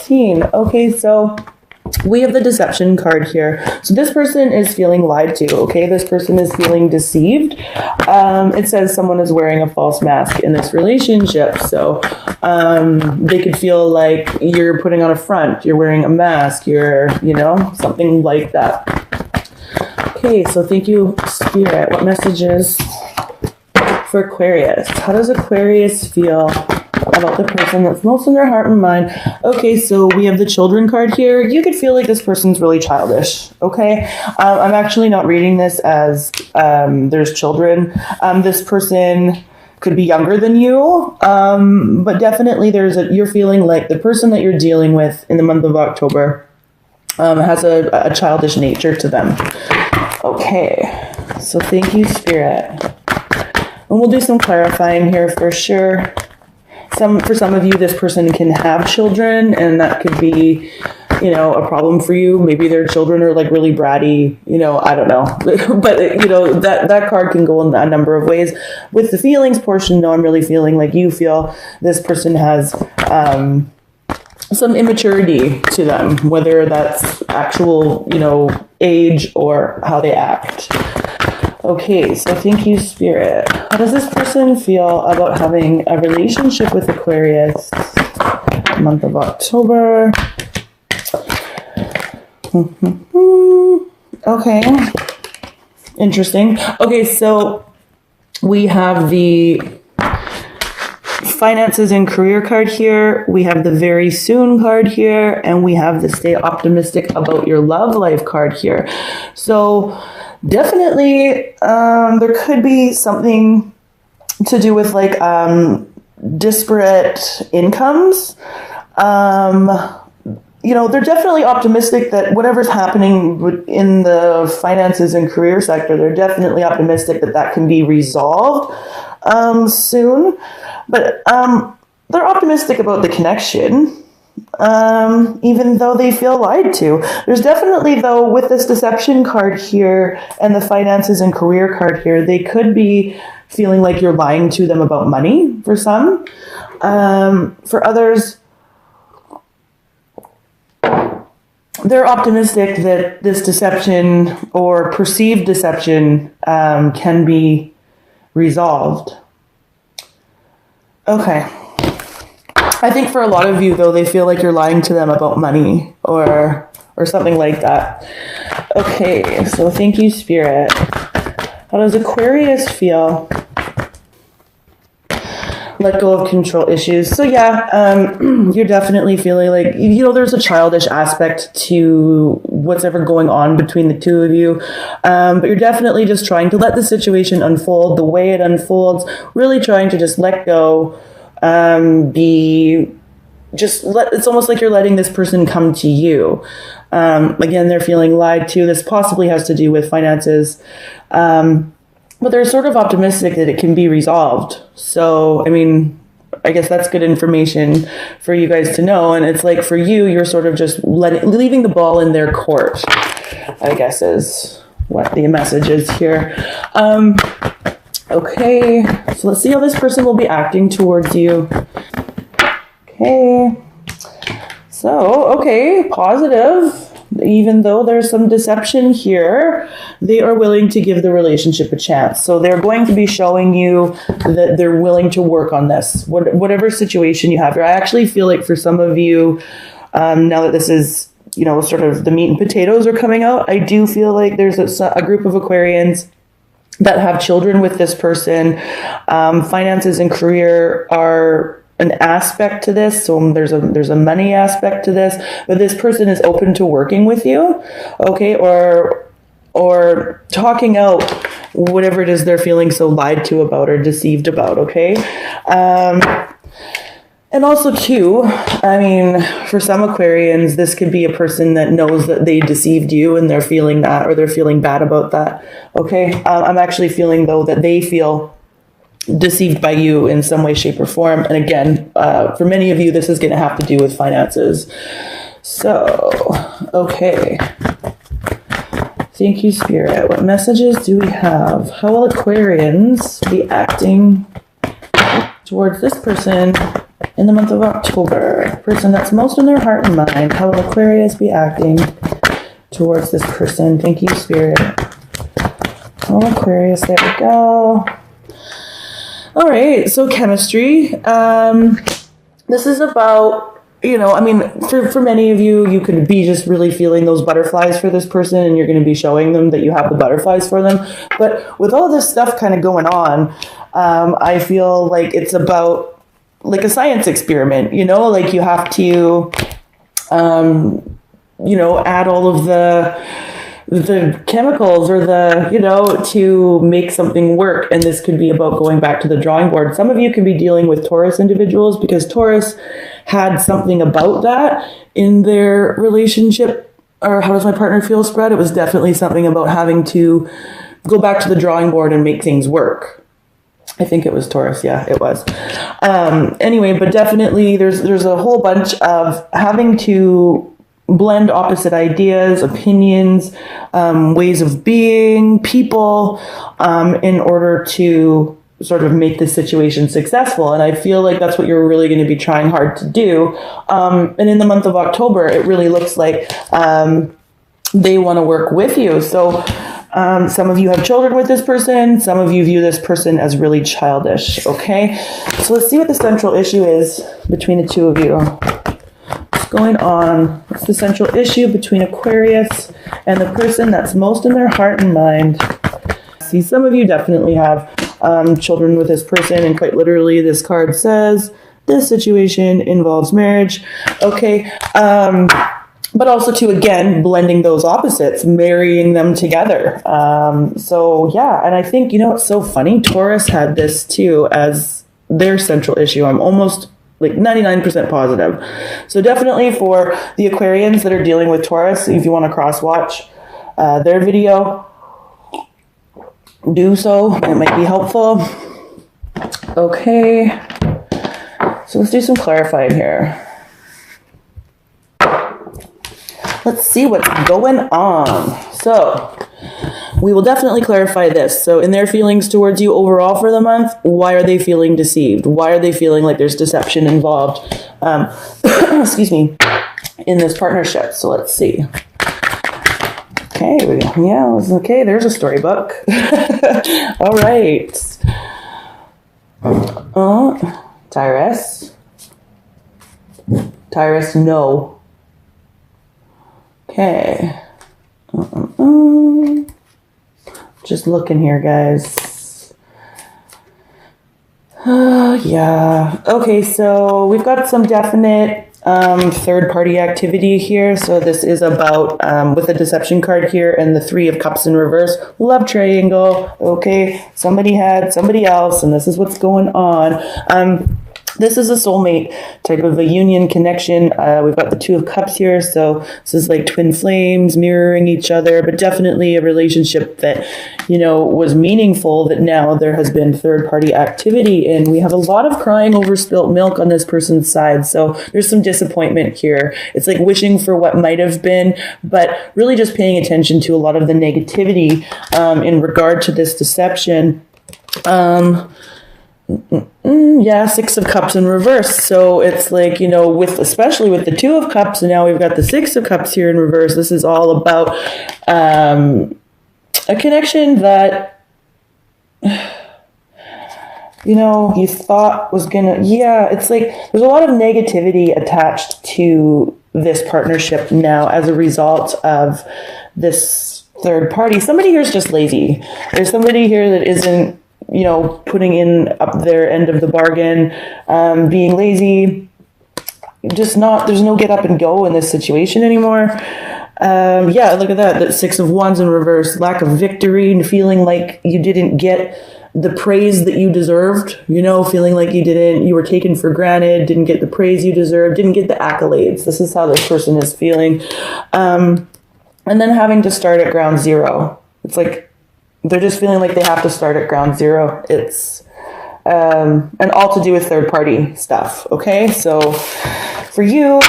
16. Okay, so we have the deception card here. So this person is feeling lied to, okay? This person is feeling deceived. It says someone is wearing a false mask in this relationship. So they could feel like you're putting on a front, you're wearing a mask, you're, you know, something like that. Okay, so thank you, Spirit. What messages for Aquarius? How does Aquarius feel about the person that's most in their heart and mind? Okay, so we have the children card here. You could feel like this person's really childish, okay? I'm actually not reading this as there's children. This person could be younger than you, but definitely you're feeling like the person that you're dealing with in the month of October has a childish nature to them. Okay, so thank you, Spirit. And we'll do some clarifying here for sure. For some of you, this person can have children, and that could be, you know, a problem for you. Maybe their children are like really bratty, you know, I don't know. But, you know, that card can go in a number of ways. With the feelings portion, though, I'm really feeling like you feel this person has some immaturity to them, whether that's actual, you know, age or how they act. Okay, so thank you, Spirit. How does this person feel about having a relationship with Aquarius? Month of October. Okay. Interesting. Okay, so we have the finances and career card here. We have the very soon card here, and we have the stay optimistic about your love life card here. So definitely, there could be something to do with like disparate incomes. You know, they're definitely optimistic that whatever's happening in the finances and career sector, they're definitely optimistic that that can be resolved soon. But they're optimistic about the connection. Even though they feel lied to. There's definitely, though, with this deception card here and the finances and career card here, they could be feeling like you're lying to them about money for some. For others, they're optimistic that this deception or perceived deception can be resolved. Okay. I think for a lot of you, though, they feel like you're lying to them about money or something like that. Okay, so thank you, Spirit. How does Aquarius feel? Let go of control issues. So yeah, you're definitely feeling like, you know, there's a childish aspect to what's ever going on between the two of you. But you're definitely just trying to let the situation unfold the way it unfolds, really trying to just let go. It's almost like you're letting this person come to you. Again, they're feeling lied to. This possibly has to do with finances. But they're sort of optimistic that it can be resolved. So, I mean, I guess that's good information for you guys to know. And it's like for you, you're sort of just leaving the ball in their court, I guess is what the message is here. Okay, so let's see how this person will be acting towards you. Okay, so, okay, positive. Even though there's some deception here, they are willing to give the relationship a chance. So they're going to be showing you that they're willing to work on this, whatever situation you have here. I actually feel like for some of you, now that this is, you know, sort of the meat and potatoes are coming out, I do feel like there's a group of Aquarians that have children with this person. Finances and career are an aspect to this, so there's a money aspect to this, but this person is open to working with you, okay, or talking out whatever it is they're feeling so lied to about or deceived about, okay. And also too, I mean, for some Aquarians, this could be a person that knows that they deceived you and they're feeling that, or they're feeling bad about that, okay. I'm actually feeling, though, that they feel deceived by you in some way, shape, or form. And again, for many of you, this is going to have to do with finances. So, okay. Thank you, Spirit. What messages do we have? How will Aquarians be acting towards this person In the month of October, person that's most in their heart and mind, how will Aquarius be acting towards this person? Thank you, Spirit. Oh, Aquarius, there we go. All right, so chemistry. This is about, I mean, for many of you, you could be just really feeling those butterflies for this person, and you're going to be showing them that you have the butterflies for them. But with all this stuff kind of going on, I feel like it's about like a science experiment, like you have to, add all of the chemicals or to make something work. And this could be about going back to the drawing board. Some of you can be dealing with Taurus individuals because Taurus had something about that in their relationship. Or how does my partner feel spread? It was definitely something about having to go back to the drawing board and make things work. I think it was Taurus. Yeah, it was. Anyway, but definitely there's a whole bunch of having to blend opposite ideas, opinions, ways of being, people, in order to sort of make the situation successful. And I feel like that's what you're really going to be trying hard to do. And in the month of October, it really looks like they want to work with you. So some of you have children with this person. Some of you view this person as really childish. Okay. So let's see what the central issue is between the two of you. What's going on? What's the central issue between Aquarius and the person that's most in their heart and mind? See, some of you definitely have children with this person, and quite literally this card says this situation involves marriage. Okay. But also to, again, blending those opposites, marrying them together. So yeah, and I think, it's so funny. Taurus had this too as their central issue. I'm almost like 99% positive. So definitely for the Aquarians that are dealing with Taurus, if you want to cross-watch their video, do so. It might be helpful. Okay. So let's do some clarifying here. Let's see what's going on. So we will definitely clarify this. So in their feelings towards you overall for the month, why are they feeling deceived? Why are they feeling like there's deception involved, excuse me, in this partnership? So let's see. Okay, okay, there's a storybook. All right. Tyrus, no. Okay. Just looking here, guys. Yeah. Okay, so we've got some definite third-party activity here. So this is about, with the deception card here and the 3 of Cups in reverse, love triangle. Okay, somebody had somebody else, and this is what's going on. This is a soulmate type of a union connection. We've got the 2 of Cups here. So this is like twin flames mirroring each other, but definitely a relationship that, was meaningful, that now there has been third-party activity. And we have a lot of crying over spilt milk on this person's side. So there's some disappointment here. It's like wishing for what might have been, but really just paying attention to a lot of the negativity in regard to this deception. Yeah, 6 of Cups in reverse. So it's like, especially with the 2 of Cups, and now we've got the 6 of Cups here in reverse. This is all about a connection that, you thought was gonna, it's like there's a lot of negativity attached to this partnership now as a result of this third party. Somebody here is just lazy. There's somebody here that isn't, putting in up their end of the bargain, being lazy, there's no get up and go in this situation anymore. Yeah, look at that 6 of Wands in reverse, lack of victory and feeling like you didn't get the praise that you deserved, feeling like you were taken for granted, didn't get the praise you deserved, didn't get the accolades. This is how this person is feeling. And then having to start at ground zero. It's like, they're just feeling like they have to start at ground zero. It's, and all to do with third party stuff. Okay. So for you,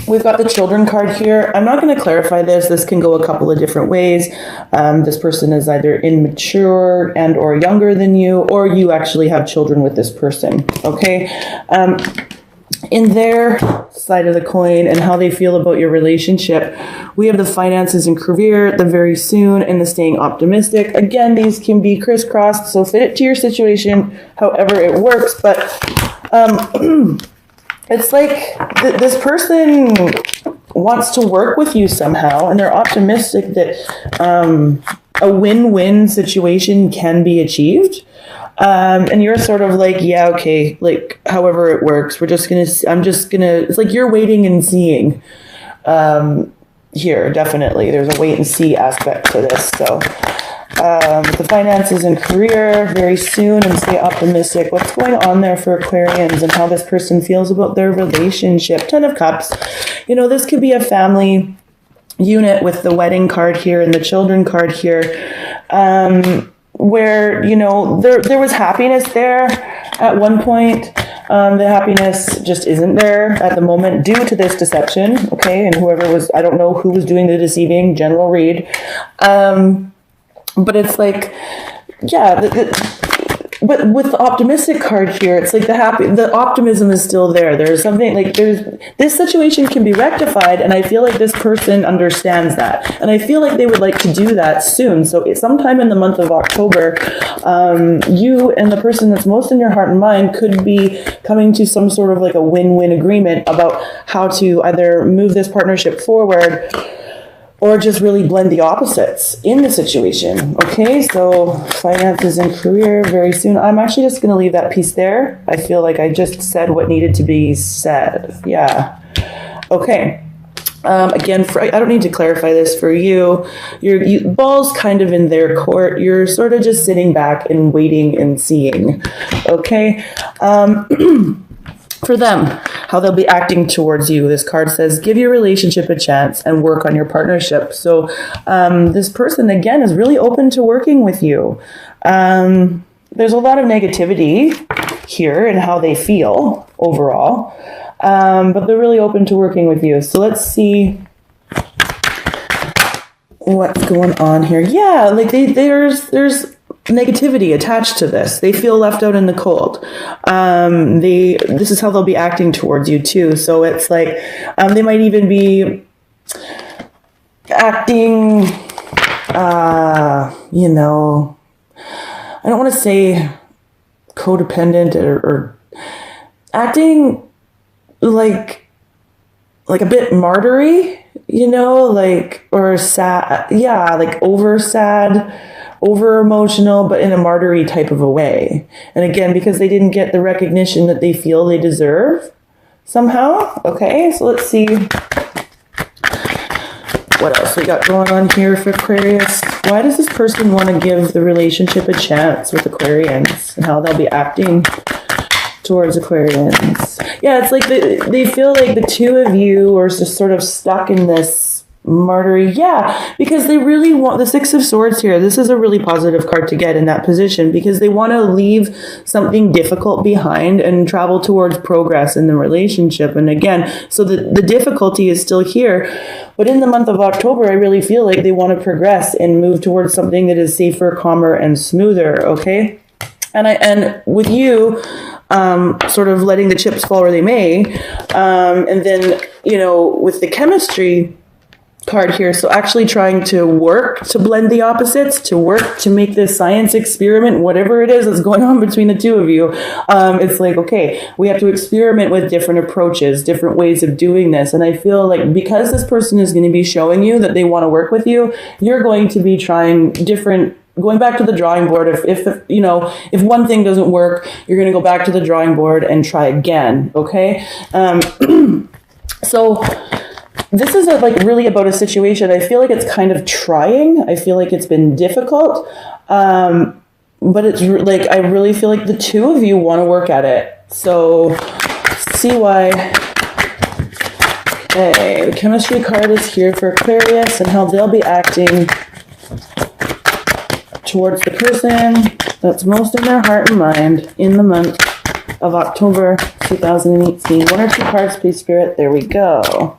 We've got the children card here. I'm not going to clarify this. This can go a couple of different ways. This person is either immature and or younger than you, or you actually have children with this person. Okay. In their side of the coin and how they feel about your relationship, we have the finances and career, the very soon, and the staying optimistic. Again, these can be crisscrossed, so fit it to your situation however it works. But it's like this person wants to work with you somehow, and they're optimistic that a win-win situation can be achieved. And you're sort of like, yeah, okay, like however it works, it's like you're waiting and seeing here, definitely. There's a wait and see aspect to this. So the finances and career, very soon, and stay optimistic. What's going on there for Aquarians and how this person feels about their relationship? 10 of Cups. You know, this could be a family unit with the wedding card here and the children card here. Where, you know, there was happiness there at one point. The happiness just isn't there at the moment due to this deception, okay? And whoever was, I don't know who was doing the deceiving, general read. But it's like, yeah, but with the optimistic card here, it's like the optimism is still there. There's something like this situation can be rectified, and I feel like this person understands that, and I feel like they would like to do that soon. So sometime in the month of October, you and the person that's most in your heart and mind could be coming to some sort of like a win-win agreement about how to either move this partnership forward or just really blend the opposites in the situation. Okay, so finances and career very soon. I'm actually just going to leave that piece there. I feel like I just said what needed to be said. Yeah. Okay. Again, I don't need to clarify this for you. Your ball's kind of in their court. You're sort of just sitting back and waiting and seeing. Okay. For them, how they'll be acting towards you. This card says, give your relationship a chance and work on your partnership. So this person, again, is really open to working with you. There's a lot of negativity here in how they feel overall, but they're really open to working with you. So let's see what's going on here. Yeah, like there's negativity attached to this. They feel left out in the cold. This is how they'll be acting towards you too. So it's like they might even be acting, you know, I don't want to say codependent or acting like a bit martyry, you know, like, or sad. Yeah, like over sad, over emotional, but in a martyry type of a way. And again, because they didn't get the recognition that they feel they deserve somehow. Okay, so let's see what else we got going on here for Aquarius. Why does this person want to give the relationship a chance with Aquarians and how they'll be acting towards Aquarians? Yeah, it's like they feel like the two of you are just sort of stuck in this martyry. Yeah, because they really want the Six of Swords here. This is a really positive card to get in that position because they want to leave something difficult behind and travel towards progress in the relationship. And again, so the difficulty is still here. But in the month of October, I really feel like they want to progress and move towards something that is safer, calmer, and smoother. Okay. And with you, sort of letting the chips fall where they may. And then, you know, with the chemistry card here, so actually trying to work to blend the opposites, to work to make this science experiment, whatever it is that's going on between the two of you. It's like, okay, we have to experiment with different approaches, different ways of doing this. And I feel like because this person is going to be showing you that they want to work with you, you're going to be trying different, going back to the drawing board. If you know, if one thing doesn't work, you're going to go back to the drawing board and try again. Okay. So this is like really about a situation. I feel like it's kind of trying. I feel like it's been difficult. But it's like, I really feel like the two of you want to work at it. So see why. Okay, the chemistry card is here for Aquarius and how they'll be acting towards the person that's most in their heart and mind in the month of October 2018. One or two cards, please, Spirit. There we go.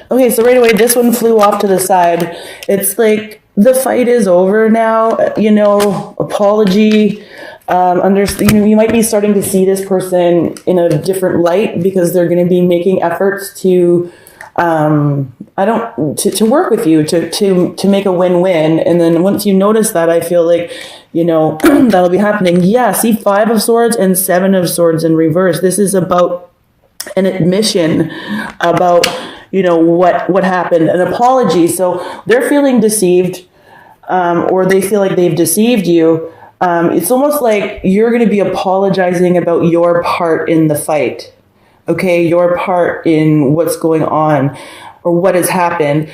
Okay, so right away, this one flew off to the side. It's like the fight is over now, you know, apology. You might be starting to see this person in a different light because they're going to be making efforts to to work with you to make a win-win. And then once you notice that, I feel like, you know, that'll be happening. Yeah, see 5 of Swords and 7 of Swords in reverse. This is about an admission about, you know, what happened, an apology. So they're feeling deceived, or they feel like they've deceived you. It's almost like you're going to be apologizing about your part in the fight. Okay, your part in what's going on or what has happened.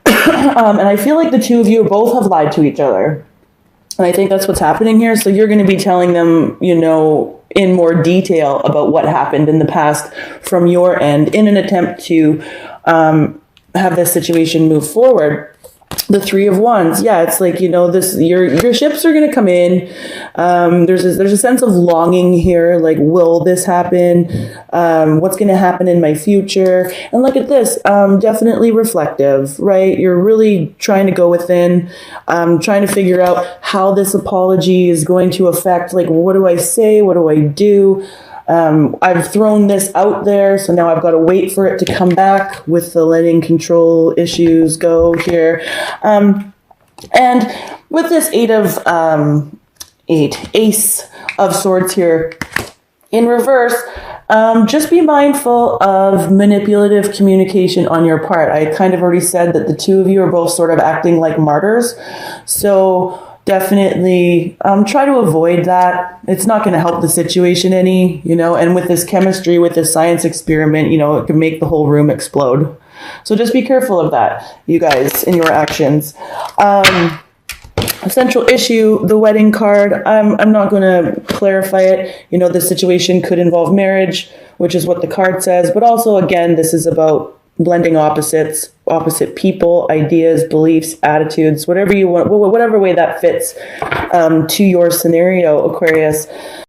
And I feel like the two of you both have lied to each other. And I think that's what's happening here. So you're going to be telling them, you know, in more detail about what happened in the past from your end in an attempt to have this situation move forward. The 3 of Wands, yeah, it's like, you know, this your ships are going to come in. There's a sense of longing here, like, will this happen? What's going to happen in my future? And look at this, definitely reflective, right? You're really trying to go within, trying to figure out how this apology is going to affect, like, what do I say? What do I do? I've thrown this out there, so now I've got to wait for it to come back with the letting control issues go here. And with this Ace of Swords here in reverse, just be mindful of manipulative communication on your part. I kind of already said that the two of you are both sort of acting like martyrs. So definitely try to avoid that. It's not going to help the situation any, you know, and with this chemistry, with this science experiment, you know, it can make the whole room explode. So just be careful of that, you guys, in your actions. A central issue, the wedding card, I'm not going to clarify it. You know, this situation could involve marriage, which is what the card says. But also, again, this is about blending opposite people, ideas, beliefs, attitudes, whatever you want, whatever way that fits to your scenario, Aquarius.